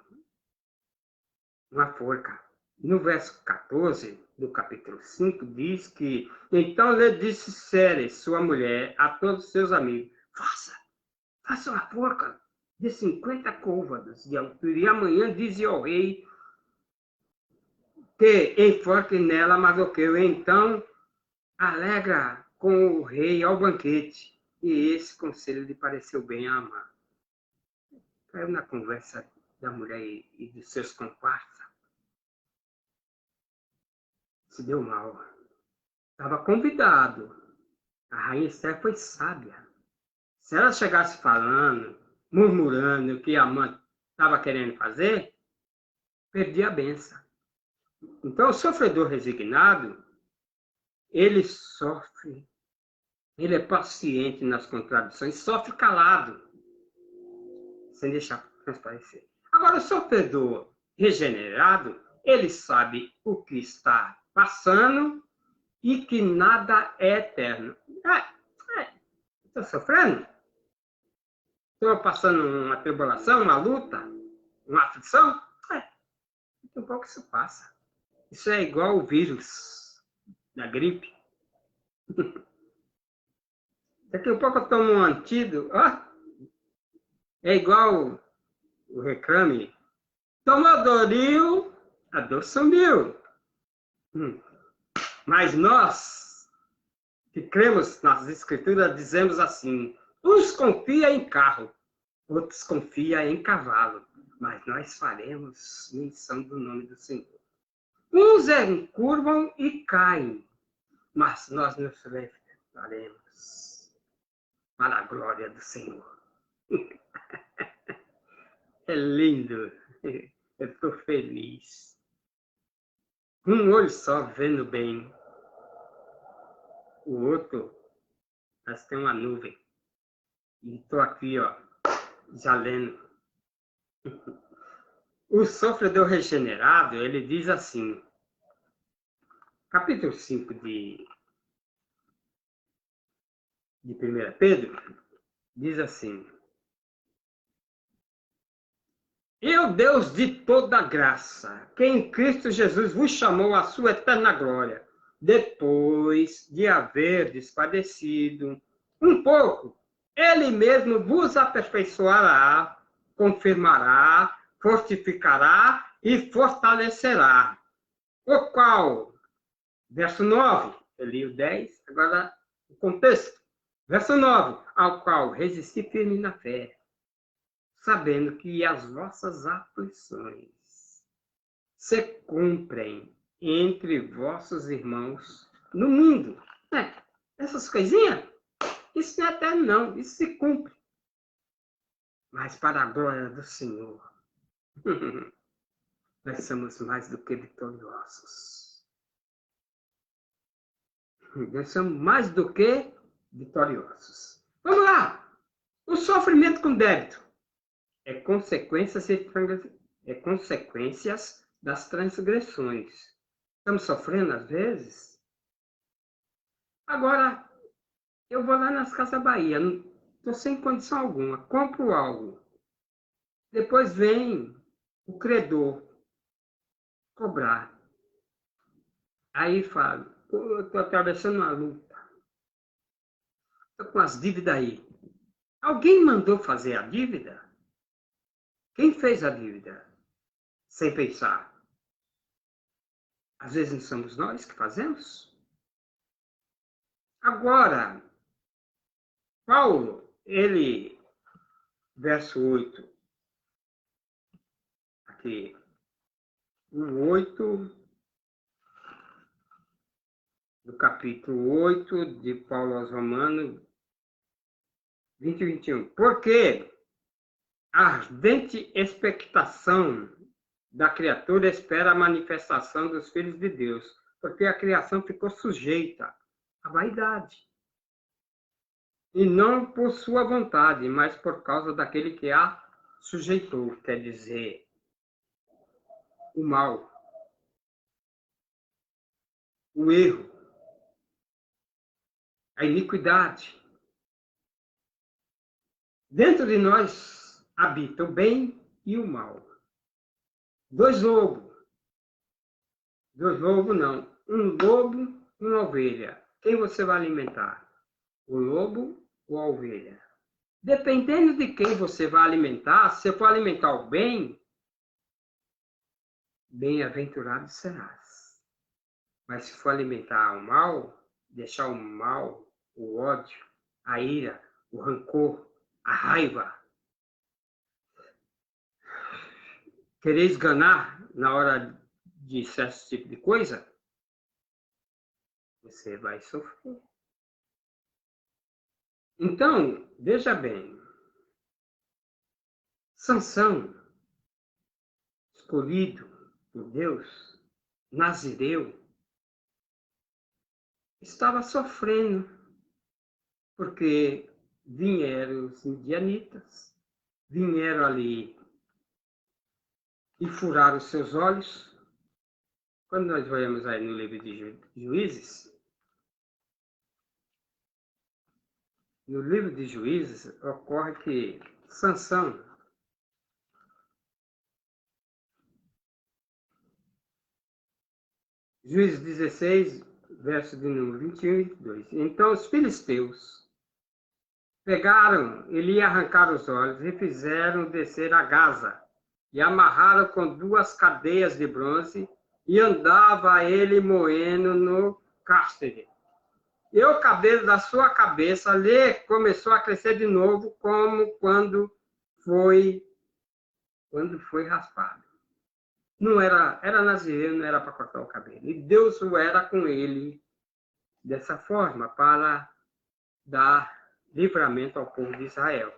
uma forca. No verso 14 do capítulo 5 diz que então lhe disse Ceres, sua mulher, a todos os seus amigos, faça uma forca de 50 côvados de altura, e amanhã dizia ao rei que enforque nela Mardoqueu. Então alegra com o rei ao banquete. E esse conselho lhe pareceu bem a Amã. Caiu na conversa da mulher e dos seus comparsas. Se deu mal. Estava convidado. A rainha Esther foi sábia. Se ela chegasse falando, murmurando o que a mãe estava querendo fazer, perdia a benção. Então, o sofredor resignado, ele sofre, ele é paciente nas contradições, sofre calado, sem deixar transparecer. Agora, o sofredor regenerado, ele sabe o que está passando e que nada é eterno. Estou sofrendo? Estou passando uma tribulação, uma luta, uma aflição? Daqui a pouco isso passa. Isso é igual o vírus da gripe. Daqui a pouco eu tomo um antídoto. É igual o reclame. Tomou Doril, a dor sumiu. Mas nós, que cremos nas escrituras, dizemos assim, uns confia em carro, outros confia em cavalo, mas nós faremos menção do nome do Senhor. Uns encurvam e caem, mas nós nos levantaremos para a glória do Senhor. É lindo, eu estou feliz. Um olho só vendo bem, o outro, mas tem uma nuvem. E estou aqui, já lendo. O sofredor regenerado, ele diz assim, capítulo 5 de 1 Pedro, diz assim, e o Deus de toda graça, que em Cristo Jesus vos chamou à sua eterna glória, depois de haverdes padecido um pouco, ele mesmo vos aperfeiçoará, confirmará, fortificará e fortalecerá. O qual, verso 9, eu li o 10, agora o contexto. Verso 9, ao qual resisti firme na fé, sabendo que as vossas aflições se cumprem entre vossos irmãos no mundo. Essas coisinhas, isso não é eterno, não, isso se cumpre. Mas para a glória do Senhor, nós somos mais do que vitoriosos. Nós somos mais do que vitoriosos. Vamos lá! O sofrimento com débito é consequências das transgressões. Estamos sofrendo às vezes? Agora, eu vou lá nas Casas Bahia, não estou sem condição alguma, compro algo. Depois vem o credor cobrar. Aí falo, eu estou atravessando uma luta. Estou com as dívidas aí. Alguém mandou fazer a dívida? Quem fez a dívida? Sem pensar. Às vezes não somos nós que fazemos? Agora, Paulo, verso 8, aqui, o 8 do capítulo 8 de Paulo aos Romanos, 20 e 21. Porque a ardente expectação da criatura espera a manifestação dos filhos de Deus, porque a criação ficou sujeita à vaidade. E não por sua vontade, mas por causa daquele que a sujeitou, quer dizer, o mal, o erro, a iniquidade. Dentro de nós habita o bem e o mal. Dois lobos não, um lobo e uma ovelha. Quem você vai alimentar? O lobo ou a ovelha? Dependendo de quem você vai alimentar, se for alimentar o bem, bem-aventurado serás. Mas se for alimentar o mal, deixar o mal, o ódio, a ira, o rancor, a raiva, querer esganar na hora de certo tipo de coisa, você vai sofrer. Então, veja bem, Sansão, escolhido por Deus, nazireu, estava sofrendo, porque vieram os midianitas, vieram ali e furaram os seus olhos. Quando nós vemos aí no livro de Juízes, no livro de Juízes ocorre que Sansão, Juízes 16, verso de número 21 e 22. Então os filisteus pegaram e lhe arrancaram os olhos e fizeram descer a Gaza e amarraram com 2 cadeias de bronze e andava ele moendo no cárcere. E o cabelo da sua cabeça lhe começou a crescer de novo, como quando foi raspado. Não era nazireu, não era para cortar o cabelo. E Deus era com ele dessa forma, para dar livramento ao povo de Israel.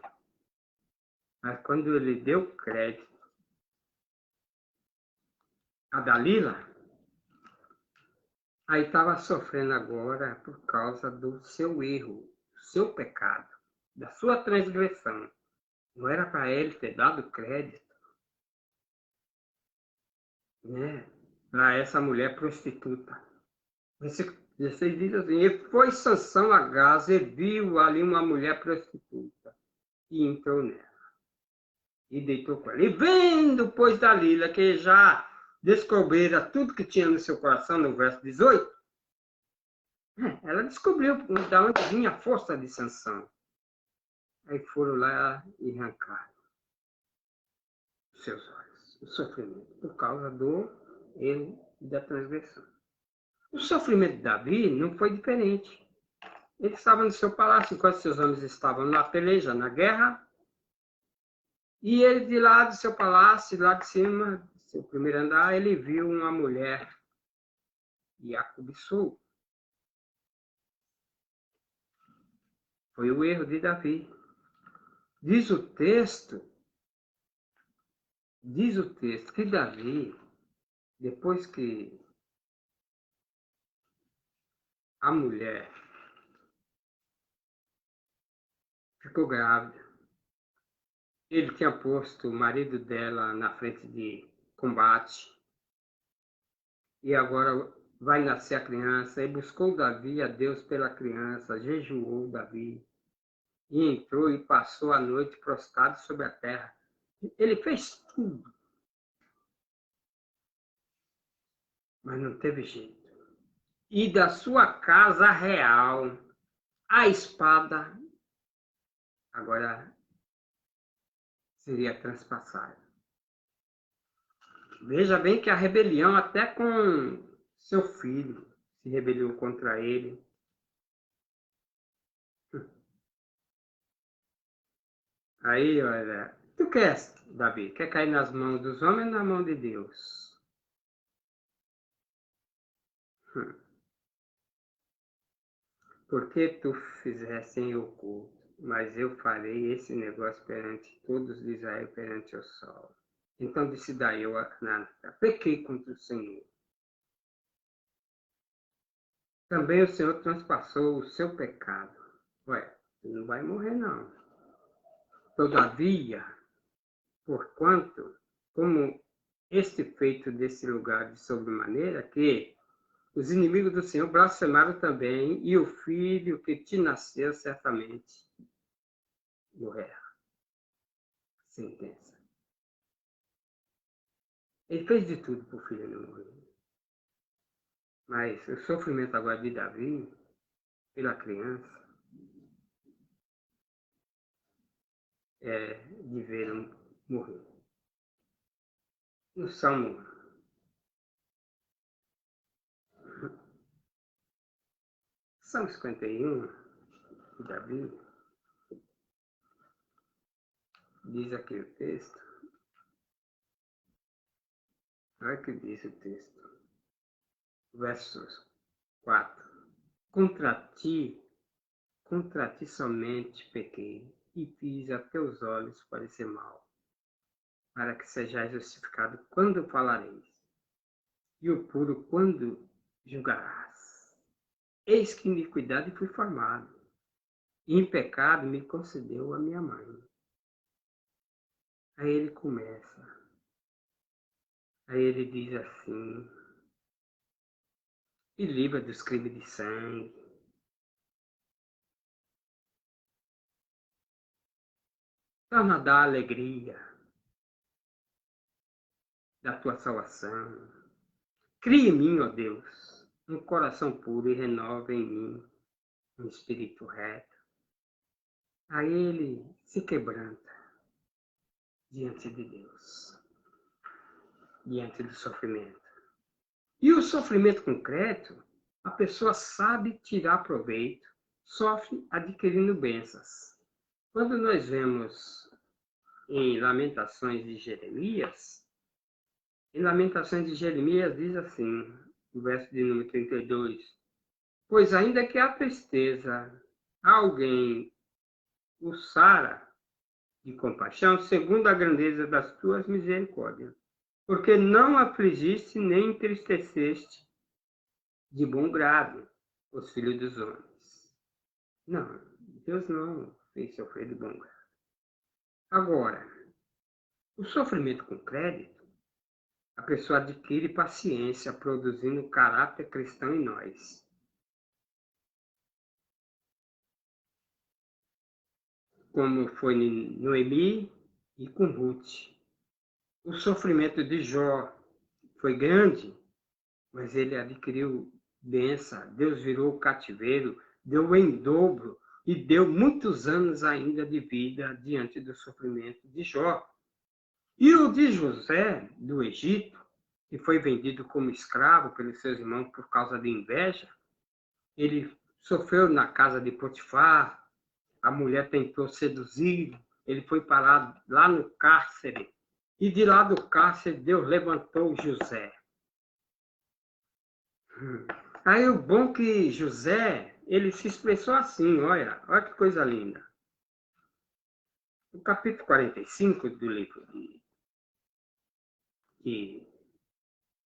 Mas quando ele deu crédito a Dalila, aí estava sofrendo agora por causa do seu erro, do seu pecado, da sua transgressão. Não era para ele ter dado crédito, né, para essa mulher prostituta. Versículo 16 diz assim: e foi Sansão a Gaza e viu ali uma mulher prostituta e entrou nela e deitou com ela. E vendo, pois, Dalila, que já descobrira tudo que tinha no seu coração, no verso 18, ela descobriu de onde vinha a força de Sansão. Aí foram lá e arrancaram os seus olhos, o sofrimento, por causa do erro e da transgressão. O sofrimento de Davi não foi diferente. Ele estava no seu palácio, enquanto seus homens estavam na peleja, na guerra, e ele, de lá do seu palácio, lá de cima, seu primeiro andar, ele viu uma mulher e a cobiçou. Foi o erro de Davi. Diz o texto que Davi, depois que a mulher ficou grávida, ele tinha posto o marido dela na frente de combate, e agora vai nascer a criança, e buscou Davi a Deus pela criança, jejuou Davi, e entrou e passou a noite prostrado sobre a terra. Ele fez tudo, mas não teve jeito. E da sua casa real, a espada agora seria transpassado. Veja bem que a rebelião, até com seu filho, se rebelou contra ele. Aí, olha, tu quer, Davi, quer cair nas mãos dos homens ou na mão de Deus? Porque tu fizeste em oculto, mas eu farei esse negócio perante todos de Israel, perante o sol. Então disse daí eu a Nata, pequei contra o Senhor. Também o Senhor transpassou o seu pecado. Ué, tu não vai morrer não. Todavia, porquanto, como este feito desse lugar de sobremaneira, que os inimigos do Senhor blasfemaram também, e o filho que te nasceu certamente morrerá. Sentença. Ele fez de tudo para o filho não morrer. Mas o sofrimento agora de Davi, pela criança, é de vê-lo morrer. No Salmo 51, de Davi, diz aqui o texto, olha o que diz o texto, versos 4. Contra ti somente pequei, e fiz a teus olhos parecer mal, para que sejais justificado quando falareis, e o puro quando julgarás. Eis que iniquidade fui formado, e em pecado me concedeu a minha mãe. Aí ele começa, aí ele diz assim, e livra dos crimes de sangue, torna a dar alegria da tua salvação. Cria em mim, ó Deus, um coração puro e renova em mim um espírito reto. Aí ele se quebranta diante de Deus, diante do sofrimento. E o sofrimento concreto, a pessoa sabe tirar proveito, sofre adquirindo bênçãos. Quando nós vemos em Lamentações de Jeremias, diz assim, no verso de número 32, pois ainda que a tristeza alguém o sara de compaixão, segundo a grandeza das tuas misericórdias, porque não afligiste nem entristeceste de bom grado os filhos dos homens. Não, Deus não fez sofrer de bom grado. Agora, o sofrimento com crédito, a pessoa adquire paciência, produzindo caráter cristão em nós. Como foi Noemi e com Ruth. O sofrimento de Jó foi grande, mas ele adquiriu bênção. Deus virou o cativeiro, deu em dobro e deu muitos anos ainda de vida diante do sofrimento de Jó. E o de José, do Egito, que foi vendido como escravo pelos seus irmãos por causa de inveja, ele sofreu na casa de Potifar, a mulher tentou seduzi-lo, ele foi parar lá no cárcere, e de lá do cárcere Deus levantou José. Aí o bom que José, ele se expressou assim, olha que coisa linda. No capítulo 45 do livro de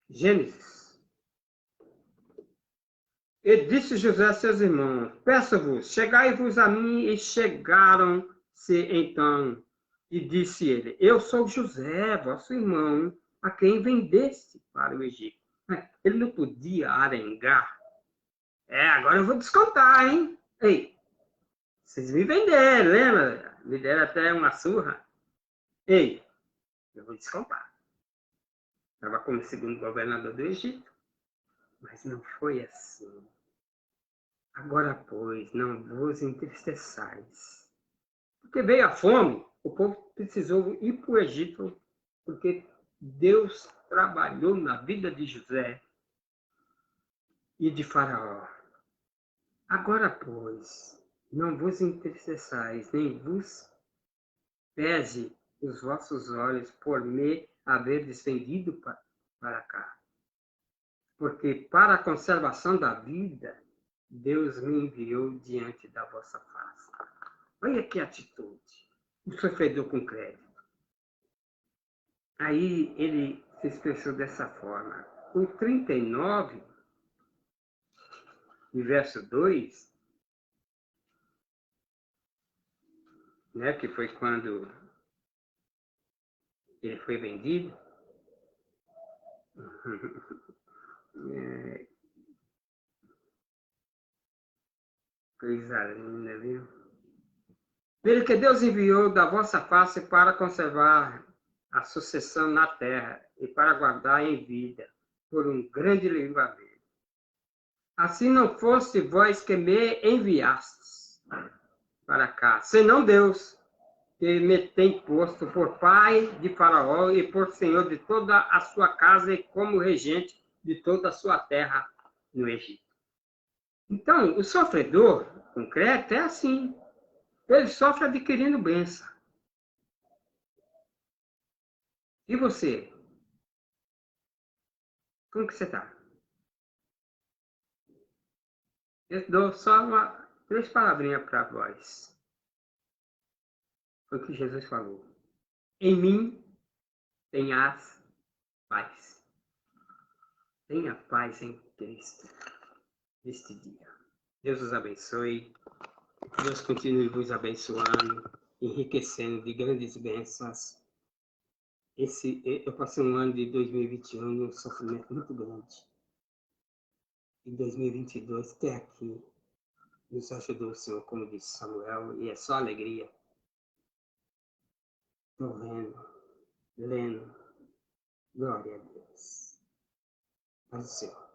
Gênesis, e disse José a seus irmãos, peço-vos, chegai-vos a mim, e chegaram-se então, e disse ele, eu sou José, vosso irmão, a quem vendeste para o Egito. Ele não podia arengar. Agora eu vou descontar, hein? Ei, vocês me venderam, lembra? Me deram até uma surra. Ei, eu vou descontar. Estava como segundo governador do Egito. Mas não foi assim. Agora, pois, não vos entristeçais, Porque veio a fome, o povo precisou ir para o Egito, porque Deus trabalhou na vida de José e de Faraó. Agora, pois, não vos entristeçais, nem vos pese os vossos olhos por me haver descendido para cá. Porque para a conservação da vida, Deus me enviou diante da vossa face. Olha que atitude. O sofredor com crédito. Aí ele se expressou dessa forma. O 39, verso 2, né, que foi quando ele foi vendido. É, coisa linda, viu? Pelo que Deus enviou da vossa face para conservar a sucessão na terra e para guardar em vida por um grande livramento. Assim não fosse vós que me enviastes para cá, senão Deus, que me tem posto por pai de Faraó e por senhor de toda a sua casa e como regente de toda a sua terra no Egito. Então, o sofredor concreto é assim. Ele sofre adquirindo bênção. E você? Como que você está? Eu dou só três palavrinhas para vós. Foi o que Jesus falou. Em mim tenhas paz. Tenha paz em Cristo neste dia. Deus os abençoe. Deus continue vos abençoando, enriquecendo de grandes bênçãos. Eu passei um ano de 2021 num sofrimento muito grande. Em 2022, até aqui, nos ajudou o Senhor, como disse Samuel, e é só alegria. Estou vendo, lendo. Glória a Deus. Paz do Senhor.